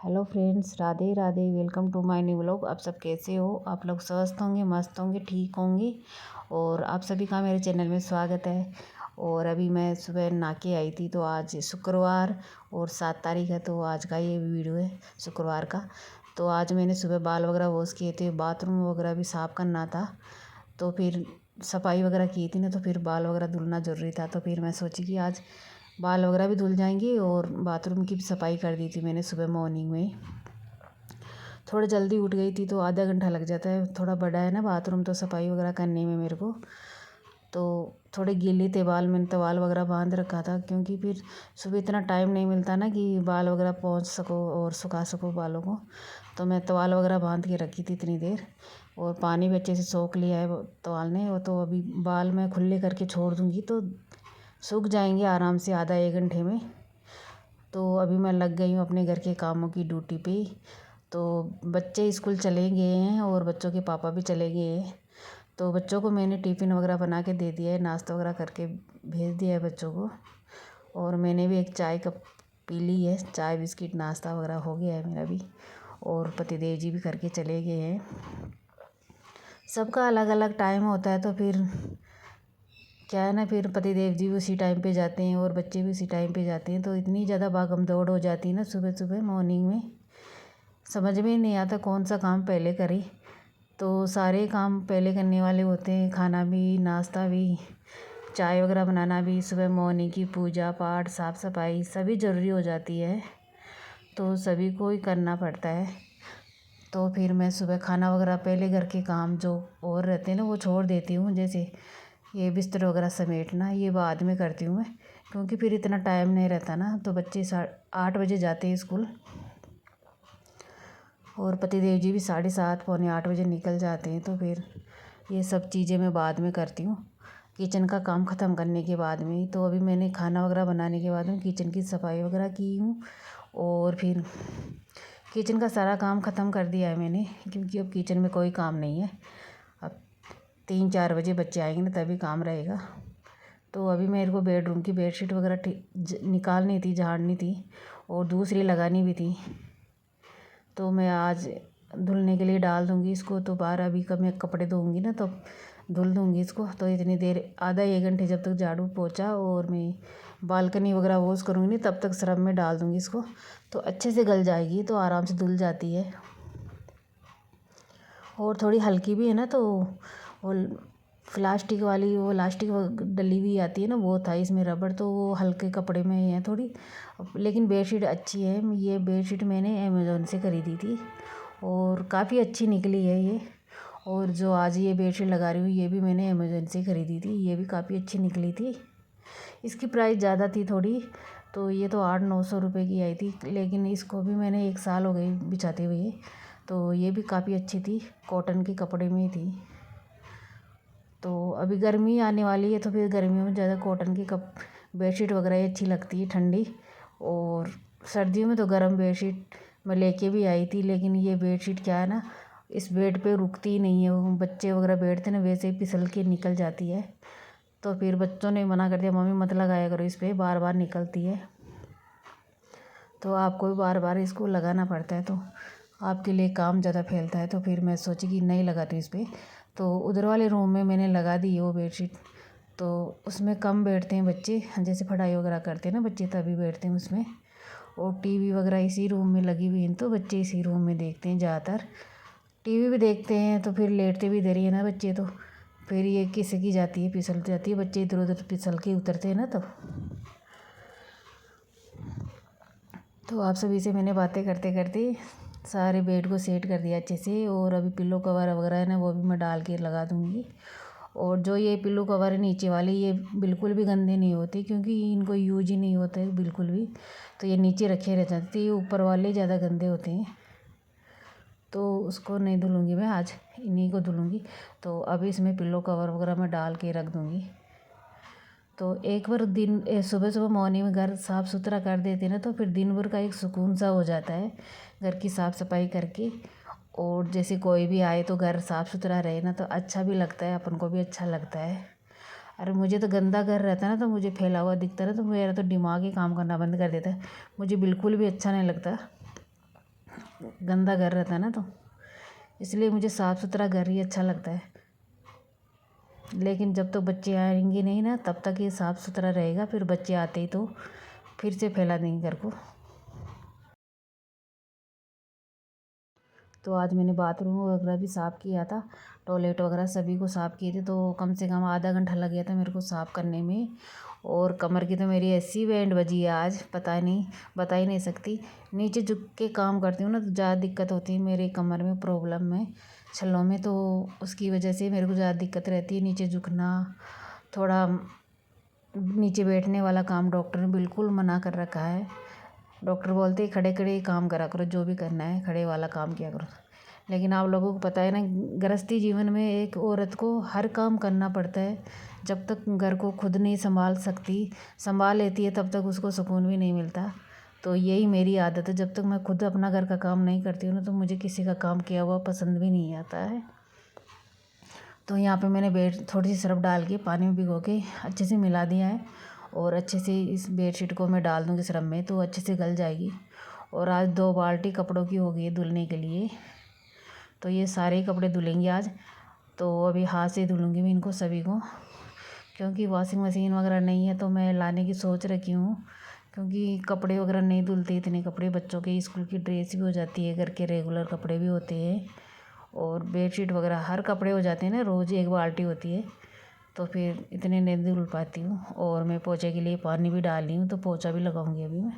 Hello friends, Radhe Radhe. Welcome to my new vlog. आप सब कैसे हो? आप लोग स्वस्थ होंगे, मस्त होंगे, ठीक होंगे। और आप सभी का मेरे चैनल में स्वागत है। और अभी मैं सुबह नहा के आई थी। तो आज शुक्रवार और 7 तारीख है, तो आज का ये वीडियो है शुक्रवार का। तो आज मैंने सुबह बाल वगैरह वॉश किए थे, बाथरूम वगैरह भी साफ़ करना था। तो फिर सफाई वगैरह की थी ना, तो फिर बाल वगैरह धुलना ज़रूरी था। तो फिर मैं सोची कि आज बाल वगैरह भी धुल जाएंगे और बाथरूम की भी सफाई कर दी थी मैंने सुबह मॉर्निंग में। थोड़ा जल्दी उठ गई थी तो आधा घंटा लग जाता है, थोड़ा बड़ा है ना बाथरूम, तो सफाई वगैरह करने में मेरे को। तो थोड़े गीले थे बाल, मैंने तो बाल वगैरह बांध रखा था, क्योंकि फिर सुबह इतना टाइम नहीं मिलता ना कि बाल वगैरह पहुँच सको और सुखा सको बालों को। तो मैं तवाल वगैरह बांध के रखी थी इतनी देर, और पानी भी अच्छे से सोख लिया है तवाल ने। और तो अभी बाल मैं खुले करके छोड़ दूँगी तो सूख जाएंगे आराम से आधा एक घंटे में। तो अभी मैं लग गई हूँ अपने घर के कामों की ड्यूटी पे। तो बच्चे स्कूल चले गए हैं और बच्चों के पापा भी चले गए हैं। तो बच्चों को मैंने टिफ़िन वगैरह बना के दे दिया है, नाश्ता वगैरह करके भेज दिया है बच्चों को। और मैंने भी एक चाय कप पी ली है, चाय बिस्किट नाश्ता वगैरह हो गया है मेरा भी। और पतिदेव जी भी करके चले गए हैं। सबका अलग अलग टाइम होता है, तो फिर क्या है ना, फिर पतिदेव जी भी उसी टाइम पे जाते हैं और बच्चे भी उसी टाइम पे जाते हैं। तो इतनी ज़्यादा भागम दौड़ हो जाती है ना सुबह सुबह मॉर्निंग में, समझ में नहीं आता कौन सा काम पहले करें। तो सारे काम पहले करने वाले होते हैं, खाना भी, नाश्ता भी, चाय वगैरह बनाना भी, सुबह मॉर्निंग की पूजा पाठ, साफ़ सफाई सभी ज़रूरी हो जाती है। तो सभी को ही करना पड़ता है। तो फिर मैं सुबह खाना वगैरह पहले घर के काम जो और रहते हैं ना वो छोड़ देती हूँ। जैसे ये बिस्तर वगैरह समेटना ये बाद में करती हूँ मैं, क्योंकि फिर इतना टाइम नहीं रहता ना। तो बच्चे 8 बजे जाते हैं स्कूल, और पतिदेव जी भी 7:30 पौने 8 बजे निकल जाते हैं। तो फिर ये सब चीज़ें मैं बाद में करती हूँ, किचन का काम ख़त्म करने के बाद में। तो अभी मैंने खाना वगैरह बनाने के बाद में किचन की सफाई वगैरह की हूँ, और फिर किचन का सारा काम ख़त्म कर दिया है मैंने, क्योंकि अब किचन में कोई काम नहीं है। अब 3-4 बजे बच्चे आएंगे ना तभी काम रहेगा। तो अभी मेरे को बेडरूम की बेडशीट वगैरह निकालनी थी, झाड़नी थी, और दूसरी लगानी भी थी। तो मैं आज धुलने के लिए डाल दूँगी इसको। तो बाहर अभी का मैं कपड़े धोऊँगी ना तो धुल दूँगी इसको। तो इतनी देर आधा एक घंटे जब तक झाड़ू पोछा और मैं बालकनी वगैरह वॉश करूँगी नहीं, तब तक सर्फ़ में डाल दूँगी इसको। तो अच्छे से गल जाएगी, तो आराम से धुल जाती है। और थोड़ी हल्की भी है ना, तो वो प्लास्टिक वाली वो लास्टिक डली हुई आती है ना, वो था इसमें रबड़, तो वो हल्के कपड़े में है थोड़ी। लेकिन बेडशीट अच्छी है। ये बेडशीट मैंने अमेज़ोन से ख़रीदी थी और काफ़ी अच्छी निकली है ये। और जो आज ये बेडशीट लगा रही हूँ ये भी मैंने अमेज़ोन से ख़रीदी थी, ये भी काफ़ी अच्छी निकली थी। इसकी प्राइस ज़्यादा थी थोड़ी, तो ये तो 800-900 रुपये की आई थी, लेकिन इसको भी मैंने 1 साल हो गई बिछाते हुए। तो ये भी काफ़ी अच्छी थी, कॉटन के कपड़े में थी। तो अभी गर्मी आने वाली है, तो फिर गर्मियों में ज़्यादा कॉटन की बेडशीट वगैरह ही अच्छी लगती है ठंडी। और सर्दियों में तो गर्म बेडशीट मैं लेके भी आई थी, लेकिन ये बेडशीट क्या है ना, इस बेड पे रुकती ही नहीं है। वो बच्चे वगैरह बैठते ना वैसे ही फिसल के निकल जाती है। तो फिर बच्चों ने मना कर दिया, मम्मी मत लगाया करो इस पर, बार बार निकलती है। तो आपको भी बार बार इसको लगाना पड़ता है, तो आपके लिए काम ज़्यादा फैलता है। तो फिर मैं सोची कि नहीं लगाती हूँ इस पर। तो उधर वाले रूम में मैंने लगा दी है वो बेडशीट। तो उसमें कम बैठते हैं बच्चे, जैसे पढ़ाई वगैरह करते हैं ना बच्चे तभी बैठते हैं उसमें। और टीवी वगैरह इसी रूम में लगी हुई है, तो बच्चे इसी रूम में देखते हैं ज़्यादातर। टीवी भी देखते हैं तो फिर लेटते भी इधर ही है ना बच्चे, तो फिर ये खिसकी जाती है, फिसल जाती है, बच्चे इधर उधर फिसल के उतरते हैं ना। तो आप सभी से मैंने बातें करते करते सारे बेड को सेट कर दिया अच्छे से। और अभी पिल्लो कवर वगैरह है ना वो भी मैं डाल के लगा दूँगी। और जो ये पिल्लो कवर है नीचे वाले, ये बिल्कुल भी गंदे नहीं होते, क्योंकि इनको यूज ही नहीं होता है बिल्कुल भी। तो ये नीचे रखे रह जाते, ये ऊपर वाले ज़्यादा गंदे होते हैं। तो उसको नहीं धुलूँगी मैं आज, इन्हीं को धुलूँगी। तो अभी इसमें पिल्लो कवर वगैरह मैं डाल के रख दूँगी। तो एक बार सुबह सुबह मॉर्निंग में घर साफ़ सुथरा कर देते ना, तो फिर दिन भर का एक सुकून सा हो जाता है घर की साफ़ सफाई करके। और जैसे कोई भी आए तो घर साफ़ सुथरा रहे ना, तो अच्छा भी लगता है, अपन को भी अच्छा लगता है। अरे मुझे तो गंदा घर रहता है ना, तो मुझे फैला हुआ दिखता है ना, तो मेरा तो दिमाग ही काम करना बंद कर देता है, मुझे बिल्कुल भी अच्छा नहीं लगता। गंदा घर रहता है ना, तो इसलिए मुझे साफ़ सुथरा घर ही अच्छा लगता है। लेकिन जब तक बच्चे आएंगे नहीं ना, तब तक ये साफ़ सुथरा रहेगा। फिर बच्चे आते ही तो फिर से फैला देंगे घर को। तो आज मैंने बाथरूम वगैरह भी साफ़ किया था, टॉयलेट वगैरह सभी को साफ़ किए थे। तो कम से कम आधा घंटा लग गया था मेरे को साफ़ करने में। और कमर की तो मेरी ऐसी बैंड बजी है आज, पता नहीं, बता ही नहीं सकती। नीचे झुक के काम करती हूँ ना, तो ज़्यादा दिक्कत होती है मेरे कमर में, प्रॉब्लम में, छल्लों में। तो उसकी वजह से मेरे को ज़्यादा दिक्कत रहती है, नीचे झुकना, थोड़ा नीचे बैठने वाला काम डॉक्टर ने बिल्कुल मना कर रखा है। डॉक्टर बोलते हैं खड़े खड़े काम करा करो, जो भी करना है खड़े वाला काम किया करो। लेकिन आप लोगों को पता है ना, गृहस्थी जीवन में एक औरत को हर काम करना पड़ता है। जब तक घर को खुद नहीं संभाल सकती, संभाल लेती है, तब तक उसको सुकून भी नहीं मिलता। तो यही मेरी आदत है, जब तक मैं खुद अपना घर का काम नहीं करती हूँ ना, तो मुझे किसी का काम किया हुआ पसंद भी नहीं आता है। तो यहाँ पे मैंने बेड थोड़ी सी सर्फ़ डाल के पानी में भिगो के अच्छे से मिला दिया है। और अच्छे से इस बेडशीट को मैं डाल दूँगी सर्फ़ में, तो अच्छे से गल जाएगी। और आज 2 बाल्टी कपड़ों की हो गई है धुलने के लिए। तो ये सारे कपड़े धुलेंगे आज। तो अभी हाथ से धुलूँगी मैं इनको सभी को, क्योंकि वॉशिंग मशीन वगैरह नहीं है। तो मैं लाने की सोच रखी हूँ, क्योंकि कपड़े वगैरह नहीं धुलते इतने कपड़े। बच्चों के स्कूल की ड्रेस भी हो जाती है, घर के रेगुलर कपड़े भी होते हैं, और बेडशीट वगैरह हर कपड़े हो जाते हैं ना, रोज़ एक बाल्टी होती है। तो फिर इतने नहीं धुल पाती हूँ। और मैं पोछे के लिए पानी भी डाल रही हूँ, तो पोछा भी लगाऊंगी अभी मैं।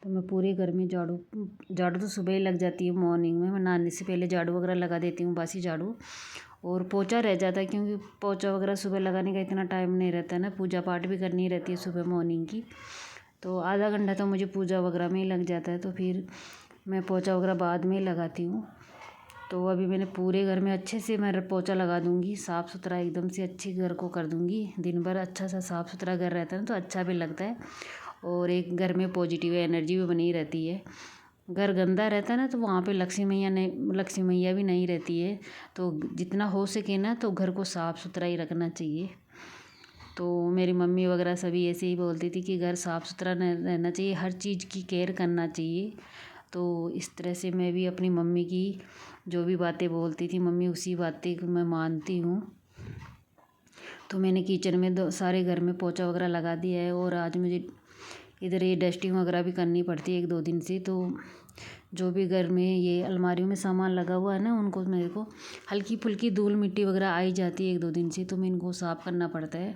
तो मैं पूरे घर में झाड़ू झाड़ू तो सुबह ही लग जाती है, मॉर्निंग में। मैं नहाने से पहले झाड़ू वगैरह लगा देती हूँ, बासी झाड़ू। और पोछा रह जाता है, क्योंकि पोछा वगैरह सुबह लगाने का इतना टाइम नहीं रहता है ना, पूजा पाठ भी करनी रहती है सुबह मॉर्निंग की। तो आधा घंटा तो मुझे पूजा वगैरह में ही लग जाता है, तो फिर मैं पोछा वगैरह बाद में ही लगाती हूँ। तो अभी मैंने पूरे घर में अच्छे से मैं पोछा लगा दूँगी, साफ़ सुथरा एकदम से अच्छी घर को कर दूँगी। दिन भर अच्छा सा साफ़ सुथरा घर रहता है ना, तो अच्छा भी लगता है। और एक घर में पॉजिटिव एनर्जी भी बनी रहती है। घर गंदा रहता है ना, तो वहाँ पे लक्ष्मी मैया भी नहीं रहती है। तो जितना हो सके ना, तो घर को साफ़ सुथरा ही रखना चाहिए। तो मेरी मम्मी वगैरह सभी ऐसे ही बोलती थी कि घर साफ़ सुथरा रहना चाहिए, हर चीज़ की केयर करना चाहिए। तो इस तरह से मैं भी अपनी मम्मी की जो भी बातें बोलती थी, मम्मी उसी बातें को मैं मानती हूँ। तो मैंने किचन में सारे घर में पोछा वगैरह लगा दिया है। और आज मुझे इधर ये डस्टिंग वगैरह भी करनी पड़ती है 1-2 दिन से। तो जो भी घर में ये अलमारियों में सामान लगा हुआ है ना, उनको मेरे को हल्की फुल्की धूल मिट्टी वगैरह आई जाती है 1-2 दिन से, तो मैं इनको साफ़ करना पड़ता है।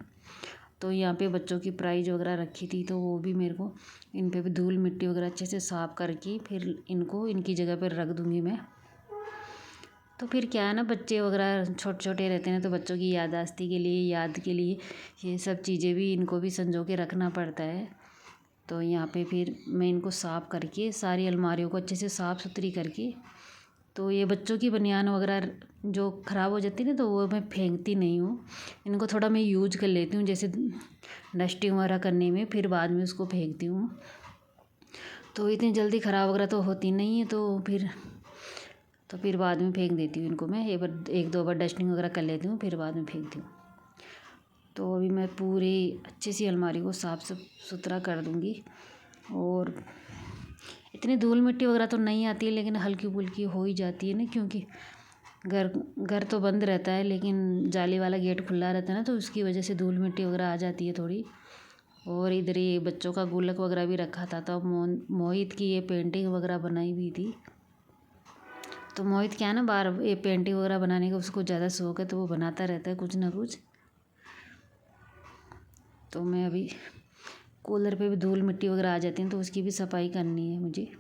तो यहाँ पे बच्चों की प्राइज वगैरह रखी थी, तो वो भी मेरे को इन पे भी धूल मिट्टी वगैरह अच्छे से साफ़ करके फिर इनको इनकी जगह पर रख दूँगी मैं। तो फिर क्या है ना, बच्चे वगैरह छोटे छोटे रहते हैं, तो बच्चों की याददाश्ती के लिए, याद के लिए ये सब चीज़ें भी इनको भी संजो के रखना पड़ता है। तो यहाँ पे फिर मैं इनको साफ़ करके सारी अलमारियों को अच्छे से साफ़ सुथरी करके, तो ये बच्चों की बनियान वगैरह जो ख़राब हो जाती है ना, तो वो मैं फेंकती नहीं हूँ। इनको थोड़ा मैं यूज कर लेती हूँ, जैसे डस्टिंग वगैरह करने में, फिर बाद में उसको फेंकती हूँ। तो इतनी जल्दी ख़राब वगैरह तो होती नहीं है, तो फिर बाद में फेंक देती हूँ इनको मैं। 1-2 बार डस्टिंग वगैरह कर लेती हूँ, फिर बाद में फेंकती हूँ। तो अभी मैं पूरी अच्छे से अलमारी को साफ़ सुथरा कर दूँगी। और इतनी धूल मिट्टी वगैरह तो नहीं आती है, लेकिन हल्की फुल्की हो ही जाती है ना, क्योंकि घर घर तो बंद रहता है लेकिन जाली वाला गेट खुला रहता है ना, तो उसकी वजह से धूल मिट्टी वगैरह आ जाती है थोड़ी। और इधर ये बच्चों का गुल्लक वगैरह भी रखा था, तो मोहित की ये पेंटिंग वगैरह बनाई हुई थी। तो मोहित क्या है ना, बार ये पेंटिंग वगैरह बनाने का उसको ज़्यादा शौक है, तो वो बनाता रहता है कुछ ना कुछ। तो मैं अभी कूलर पे भी धूल मिट्टी वगैरह आ जाती है, तो उसकी भी सफाई करनी है मुझे।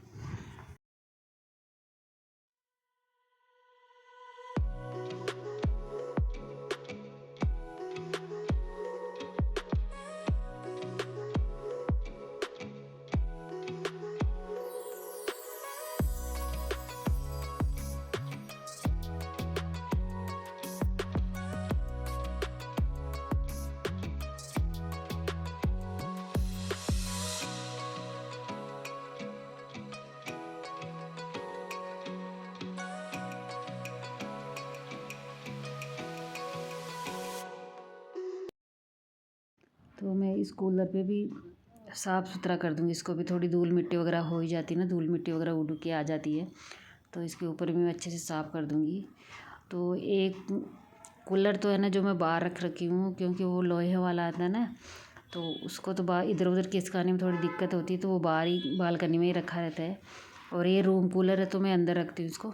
तो मैं इस कूलर पे भी साफ़ सुथरा कर दूँगी। इसको भी थोड़ी धूल मिट्टी वगैरह हो ही जाती है ना, धूल मिट्टी वगैरह उड़ के आ जाती है, तो इसके ऊपर भी मैं अच्छे से साफ़ कर दूँगी। तो एक कूलर तो है ना, जो मैं बाहर रख रखी हूँ, क्योंकि वो लोहे वाला आता है ना, तो उसको तो बाहर इधर उधर खिसकाने में थोड़ी दिक्कत होती है, तो वो बाहर ही बालकनी में ही रखा रहता है। और ये रूम कूलर है, तो मैं अंदर रखती हूँ इसको।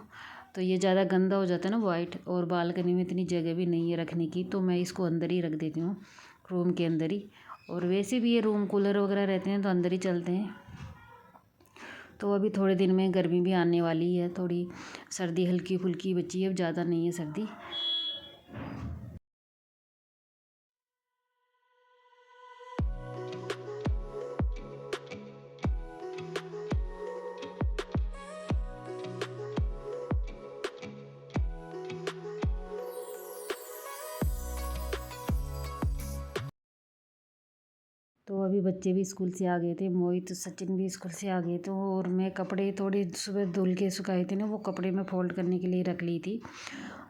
तो ये ज़्यादा गंदा हो जाता है ना वाइट, और बालकनी में इतनी जगह भी नहीं है रखने की, तो मैं इसको अंदर ही रख देती हूँ, रूम के अंदर ही। और वैसे भी ये रूम कूलर वगैरह रहते हैं तो अंदर ही चलते हैं। तो अभी थोड़े दिन में गर्मी भी आने वाली है, थोड़ी सर्दी हल्की फुल्की बची है, अब ज़्यादा नहीं है सर्दी। तो अभी बच्चे भी स्कूल से आ गए थे, मोहित सचिन भी स्कूल से आ गए थे, और मैं कपड़े थोड़े सुबह धुल के सुखाए थे ना, वो कपड़े मैं फ़ोल्ड करने के लिए रख ली थी।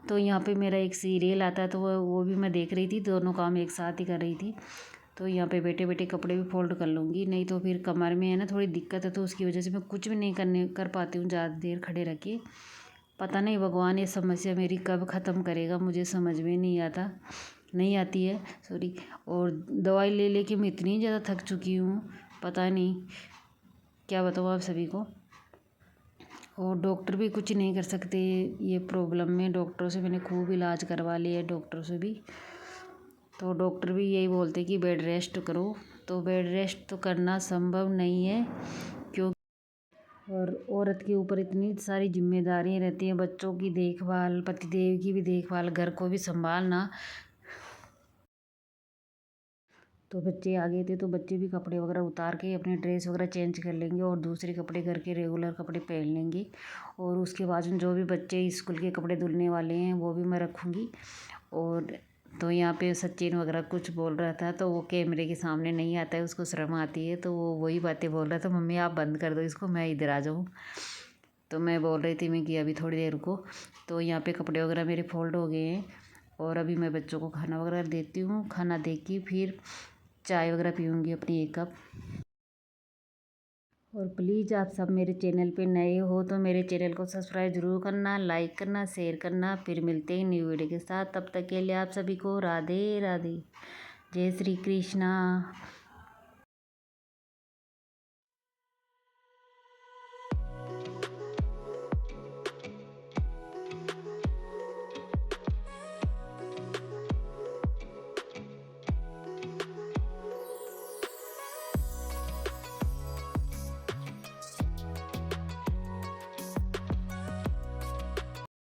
तो यहाँ पे मेरा एक सीरियल आता है, तो वो भी मैं देख रही थी, दोनों काम एक साथ ही कर रही थी। तो यहाँ पे बैठे बैठे कपड़े भी फ़ोल्ड कर लूँगी, नहीं तो फिर कमर में है ना थोड़ी दिक्कत है, तो उसकी वजह से मैं कुछ भी नहीं कर पाती हूँ ज़्यादा देर खड़े रह के। पता नहीं भगवान ये समस्या मेरी कब ख़त्म करेगा, मुझे समझ में नहीं आती है, सॉरी। और दवाई ले लेके मैं इतनी ज़्यादा थक चुकी हूँ, पता नहीं क्या बताऊँ आप सभी को। और डॉक्टर भी कुछ नहीं कर सकते ये प्रॉब्लम में, डॉक्टरों से मैंने खूब इलाज करवा लिया है, डॉक्टरों से भी। तो डॉक्टर भी यही बोलते कि बेड रेस्ट करो, तो बेड रेस्ट तो करना संभव नहीं है, क्योंकि और औरत के ऊपर इतनी सारी जिम्मेदारियाँ रहती हैं, बच्चों की देखभाल, पतिदेव की भी देखभाल, घर को भी संभालना। तो बच्चे आ गए थे, तो बच्चे भी कपड़े वगैरह उतार के अपने ड्रेस वगैरह चेंज कर लेंगे, और दूसरे कपड़े घर के रेगुलर कपड़े पहन लेंगे। और उसके बाद में जो भी बच्चे स्कूल के कपड़े धुलने वाले हैं वो भी मैं रखूँगी। और तो यहाँ पे सचिन वगैरह कुछ बोल रहा था, तो वो कैमरे के सामने नहीं आता है, उसको शर्म आती है, तो वो वही बातें बोल रहा था, मम्मी आप बंद कर दो इसको, मैं इधर आ जाऊँ। तो मैं बोल रही थी मैं कि अभी थोड़ी देर रुको। तो यहाँ पे कपड़े वगैरह मेरे फोल्ड हो गए हैं, और अभी मैं बच्चों को खाना वगैरह देती हूँ। खाना दे के फिर चाय वगैरह पीऊँगी अपनी 1 कप। और प्लीज़ आप सब मेरे चैनल पे नए हो तो मेरे चैनल को सब्सक्राइब ज़रूर करना, लाइक करना, शेयर करना। फिर मिलते हैं न्यू वीडियो के साथ, तब तक के लिए आप सभी को राधे राधे, जय श्री कृष्णा।